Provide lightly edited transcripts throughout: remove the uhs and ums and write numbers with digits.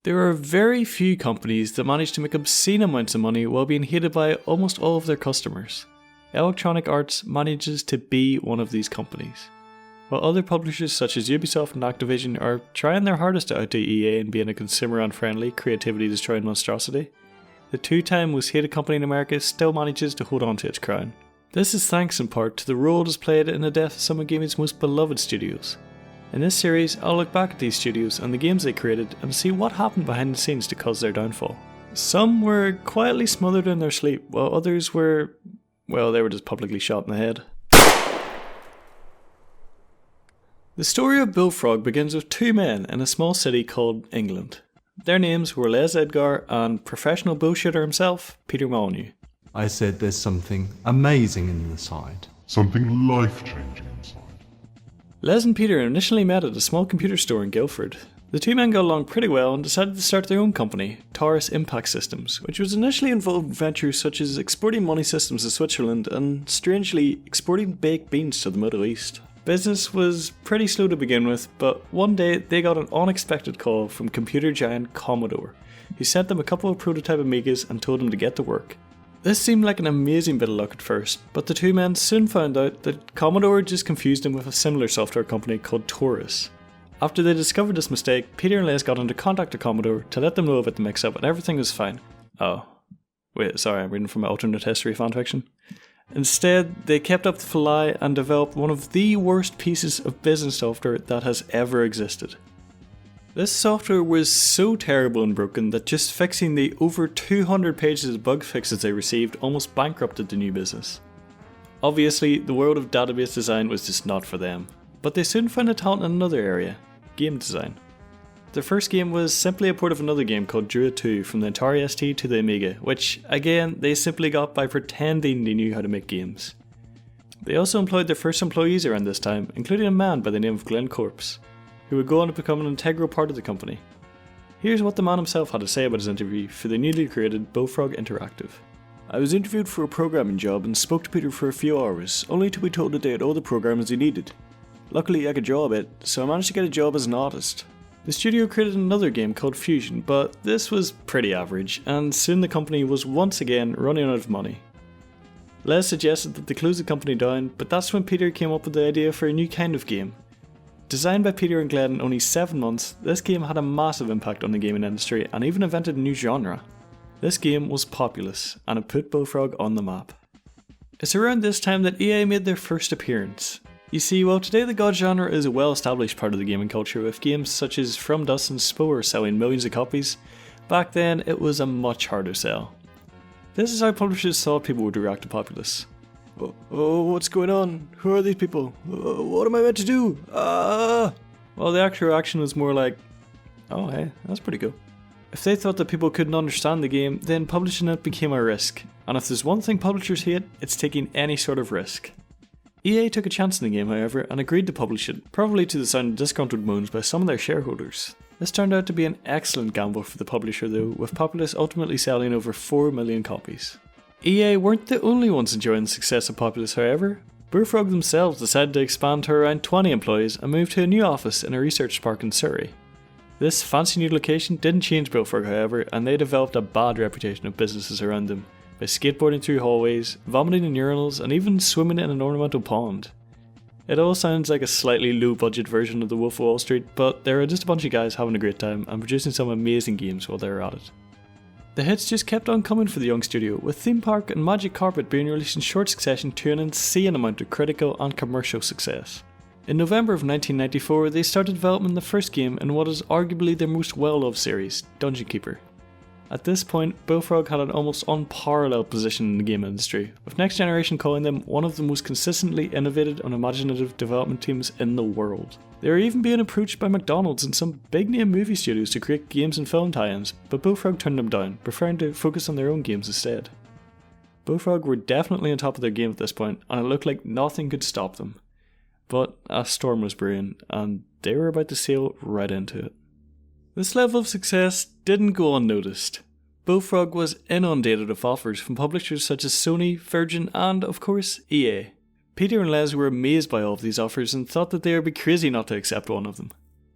There are very few companies that manage to make obscene amounts of money while being hated by almost all of their customers. Electronic Arts manages to be one of these companies. While other publishers such as Ubisoft and Activision are trying their hardest to outdo EA in being a consumer-unfriendly, creativity-destroying monstrosity, the two-time most hated company in America still manages to hold on to its crown. This is thanks in part to the role it has played in the death of some of gaming's most beloved studios. In this series, I'll look back at these studios and the games they created and see what happened behind the scenes to cause their downfall. Some were quietly smothered in their sleep, while others were, well, they were just publicly shot in the head. The story of Bullfrog begins with two men in a small city called England. Their names were Les Edgar and professional bullshitter himself, Peter Molyneux. I said there's something amazing inside. Something life-changing inside. Les and Peter initially met at a small computer store in Guildford. The two men got along pretty well and decided to start their own company, Taurus Impact Systems, which was initially involved in ventures such as exporting money systems to Switzerland and, strangely, exporting baked beans to the Middle East. Business was pretty slow to begin with, but one day they got an unexpected call from computer giant Commodore, who sent them a couple of prototype Amigas and told them to get to work. This seemed like an amazing bit of luck at first, but the two men soon found out that Commodore just confused them with a similar software company called Taurus. After they discovered this mistake, Peter and Les got into contact with Commodore to let them know about the mix-up and everything was fine. Oh. Wait, sorry, I'm reading from my alternate history fanfiction. Instead, they kept up the lie and developed one of the worst pieces of business software that has ever existed. This software was so terrible and broken that just fixing the over 200 pages of bug fixes they received almost bankrupted the new business. Obviously, the world of database design was just not for them, but they soon found a talent in another area, game design. Their first game was simply a port of another game called Druid 2 from the Atari ST to the Amiga, which, again, they simply got by pretending they knew how to make games. They also employed their first employees around this time, including a man by the name of Glenn Corpse, who would go on to become an integral part of the company. Here's what the man himself had to say about his interview for the newly created Bullfrog Interactive. I was interviewed for a programming job and spoke to Peter for a few hours, only to be told that they had all the programs he needed. Luckily I could draw a bit, so I managed to get a job as an artist. The studio created another game called Fusion, but this was pretty average, and soon the company was once again running out of money. Les suggested that they close the company down, but that's when Peter came up with the idea for a new kind of game. Designed by Peter and Glenn in only 7 months, this game had a massive impact on the gaming industry and even invented a new genre. This game was Populous, and it put Bullfrog on the map. It's around this time that EA made their first appearance. You see, while today the God genre is a well-established part of the gaming culture, with games such as From Dust and Spore selling millions of copies, back then it was a much harder sell. This is how publishers thought people would react to Populous. Oh, what's going on? Who are these people? What am I meant to do? Well, the actual reaction was more like, oh hey, that's pretty cool. If they thought that people couldn't understand the game, then publishing it became a risk, and if there's one thing publishers hate, it's taking any sort of risk. EA took a chance in the game, however, and agreed to publish it, probably to the sound of disgruntled moans by some of their shareholders. This turned out to be an excellent gamble for the publisher though, with Populous ultimately selling over 4 million copies. EA weren't the only ones enjoying the success of Populous, however. Bullfrog themselves decided to expand to around 20 employees and move to a new office in a research park in Surrey. This fancy new location didn't change Bullfrog, however, and they developed a bad reputation of businesses around them, by skateboarding through hallways, vomiting in urinals, and even swimming in an ornamental pond. It all sounds like a slightly low budget version of The Wolf of Wall Street, but there are just a bunch of guys having a great time and producing some amazing games while they were at it. The hits just kept on coming for the young studio, with Theme Park and Magic Carpet being released in short succession to an insane amount of critical and commercial success. In November of 1994, they started development of the first game in what is arguably their most well-loved series, Dungeon Keeper. At this point, Bullfrog had an almost unparalleled position in the game industry, with Next Generation calling them one of the most consistently innovative and imaginative development teams in the world. They were even being approached by McDonald's and some big name movie studios to create games and film tie-ins, but Bullfrog turned them down, preferring to focus on their own games instead. Bullfrog were definitely on top of their game at this point, and it looked like nothing could stop them. But a storm was brewing, and they were about to sail right into it. This level of success didn't go unnoticed. Bullfrog was inundated with offers from publishers such as Sony, Virgin, and, of course, EA. Peter and Les were amazed by all of these offers and thought that they would be crazy not to accept one of them.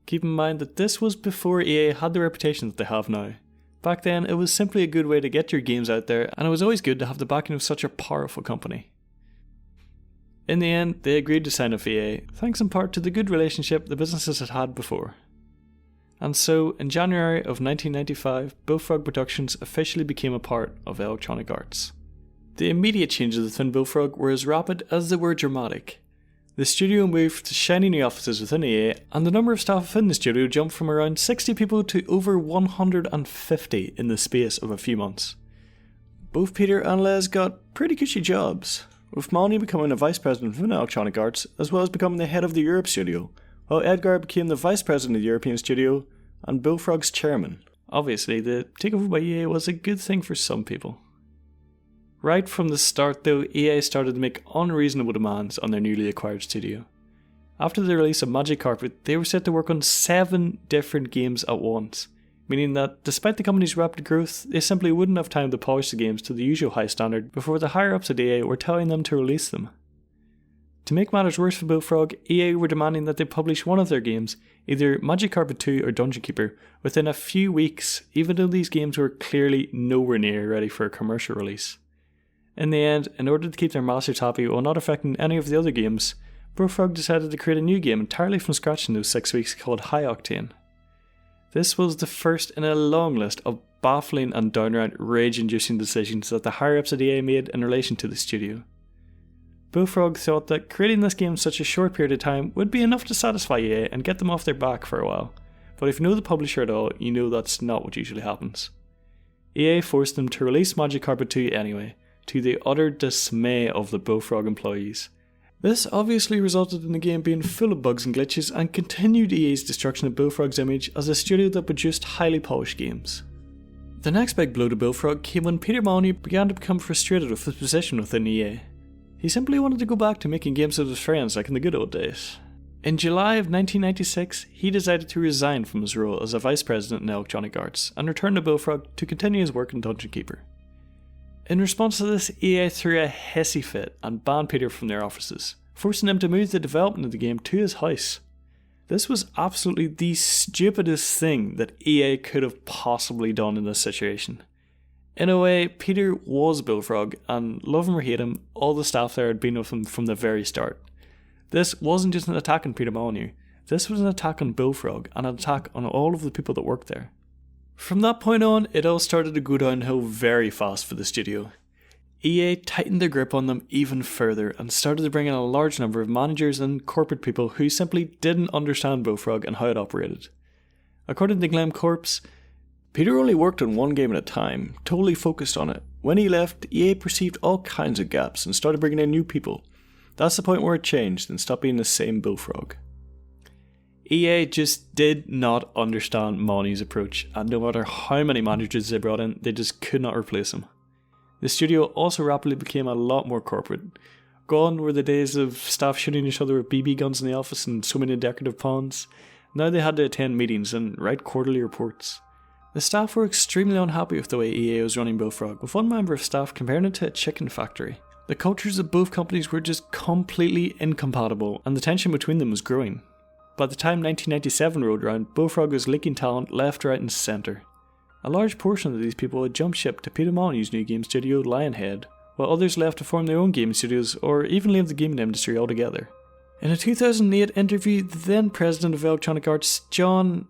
Keep in mind that this was before EA had the reputation that they have now. Back then, it was simply a good way to get your games out there, and it was always good to have the backing of such a powerful company. In the end, they agreed to sign with EA, thanks in part to the good relationship the businesses had had before. And so, in January of 1995, Bullfrog Productions officially became a part of Electronic Arts. The immediate changes within Bullfrog were as rapid as they were dramatic. The studio moved to shiny new offices within EA, and the number of staff within the studio jumped from around 60 people to over 150 in the space of a few months. Both Peter and Les got pretty cushy jobs, with Molyneux becoming a vice president within Electronic Arts, as well as becoming the head of the Europe studio, while Edgar became the vice president of the European studio and Bullfrog's chairman. Obviously, the takeover by EA was a good thing for some people. Right from the start though, EA started to make unreasonable demands on their newly acquired studio. After the release of Magic Carpet, they were set to work on 7 different games at once, meaning that despite the company's rapid growth, they simply wouldn't have time to polish the games to the usual high standard before the higher ups at EA were telling them to release them. To make matters worse for Bullfrog, EA were demanding that they publish one of their games, either Magic Carpet 2 or Dungeon Keeper, within a few weeks, even though these games were clearly nowhere near ready for a commercial release. In the end, in order to keep their masters happy while not affecting any of the other games, Bullfrog decided to create a new game entirely from scratch in those 6 weeks called High Octane. This was the first in a long list of baffling and downright rage-inducing decisions that the higher-ups at EA made in relation to the studio. Bullfrog thought that creating this game in such a short period of time would be enough to satisfy EA and get them off their back for a while, but if you know the publisher at all, you know that's not what usually happens. EA forced them to release Magic Carpet 2 anyway, to the utter dismay of the Bullfrog employees. This obviously resulted in the game being full of bugs and glitches and continued EA's destruction of Bullfrog's image as a studio that produced highly polished games. The next big blow to Bullfrog came when Peter Molyneux began to become frustrated with his position within EA. He simply wanted to go back to making games with his friends like in the good old days. In July of 1996, he decided to resign from his role as a vice president in Electronic Arts and return to Bullfrog to continue his work in Dungeon Keeper. In response to this, EA threw a hissy fit and banned Peter from their offices, forcing him to move the development of the game to his house. This was absolutely the stupidest thing that EA could have possibly done in this situation. In a way, Peter was Bullfrog, and love him or hate him, all the staff there had been with him from the very start. This wasn't just an attack on Peter Molyneux, this was an attack on Bullfrog and an attack on all of the people that worked there. From that point on, it all started to go downhill very fast for the studio. EA tightened their grip on them even further and started to bring in a large number of managers and corporate people who simply didn't understand Bullfrog and how it operated. According to Glenn Corpse, Peter only worked on one game at a time, totally focused on it. When he left, EA perceived all kinds of gaps and started bringing in new people. That's the point where it changed and stopped being the same Bullfrog. EA just did not understand Molyneux's approach, and no matter how many managers they brought in, they just could not replace him. The studio also rapidly became a lot more corporate. Gone were the days of staff shooting each other with BB guns in the office and so many decorative pawns. Now they had to attend meetings and write quarterly reports. The staff were extremely unhappy with the way EA was running Bullfrog, with one member of staff comparing it to a chicken factory. The cultures of both companies were just completely incompatible, and the tension between them was growing. By the time 1997 rolled around, Bullfrog was leaking talent left, right and centre. A large portion of these people had jumped ship to Peter Molyneux's new game studio Lionhead, while others left to form their own game studios or even leave the gaming industry altogether. In a 2008 interview, the then president of Electronic Arts, John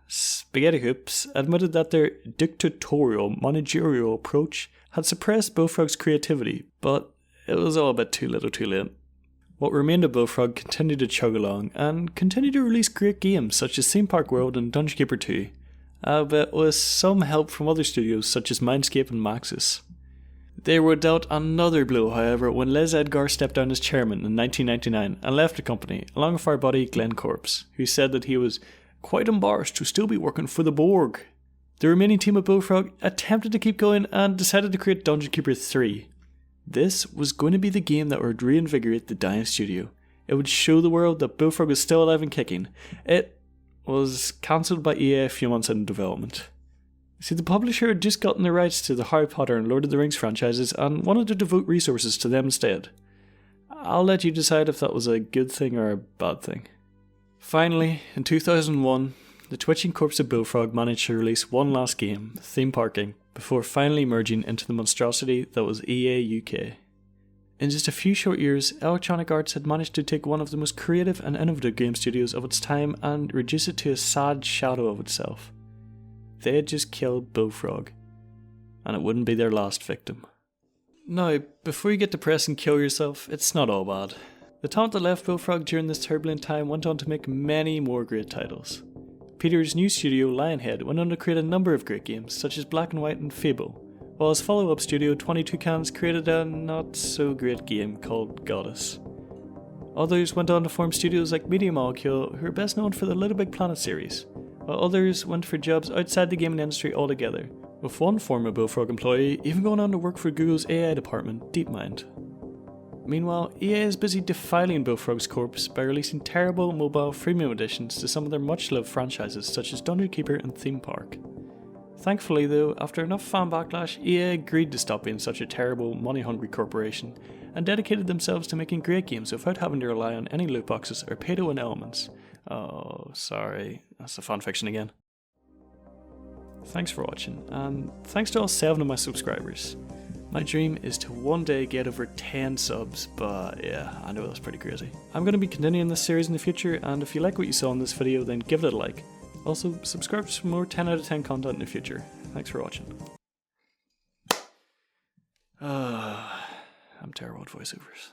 Spaghetti Hoops, admitted that their dictatorial managerial approach had suppressed Bullfrog's creativity, but it was all a bit too little too late. What remained of Bullfrog continued to chug along and continued to release great games such as Theme Park World and Dungeon Keeper 2, but with some help from other studios such as Mindscape and Maxis. They were dealt another blow, however, when Les Edgar stepped down as chairman in 1999 and left the company, along with our buddy Glenn Corpse, who said that he was quite embarrassed to still be working for the Borg. The remaining team of Bullfrog attempted to keep going and decided to create Dungeon Keeper 3. This was going to be the game that would reinvigorate the dying studio. It would show the world that Bullfrog was still alive and kicking. It was cancelled by EA a few months into development. See, the publisher had just gotten the rights to the Harry Potter and Lord of the Rings franchises and wanted to devote resources to them instead. I'll let you decide if that was a good thing or a bad thing. Finally, in 2001, the twitching corpse of Bullfrog managed to release one last game, Theme Park Inc., before finally merging into the monstrosity that was EA UK. In just a few short years, Electronic Arts had managed to take one of the most creative and innovative game studios of its time and reduce it to a sad shadow of itself. They had just killed Bullfrog, and it wouldn't be their last victim. Now, before you get depressed and kill yourself, it's not all bad. The talent that left Bullfrog during this turbulent time went on to make many more great titles. Peter's new studio, Lionhead, went on to create a number of great games, such as Black and White and Fable, while his follow-up studio, 22 Cans, created a not-so-great game called Goddess. Others went on to form studios like Media Molecule, who are best known for the Little Big Planet series, while others went for jobs outside the gaming industry altogether, with one former Bullfrog employee even going on to work for Google's AI department, DeepMind. Meanwhile, EA is busy defiling Bullfrog's corpse by releasing terrible mobile freemium editions to some of their much-loved franchises such as Dungeon Keeper and Theme Park. Thankfully though, after enough fan backlash, EA agreed to stop being such a terrible, money-hungry corporation and dedicated themselves to making great games without having to rely on any loot boxes or pay-to-win elements. Oh, sorry, that's the fanfiction again. Thanks for watching, and thanks to all 7 of my subscribers. My dream is to one day get over 10 subs, but yeah, I know that's pretty crazy. I'm going to be continuing this series in the future, and if you like what you saw in this video, then give it a like. Also, subscribe for more 10 out of 10 content in the future. Thanks for watching. I'm terrible at voiceovers.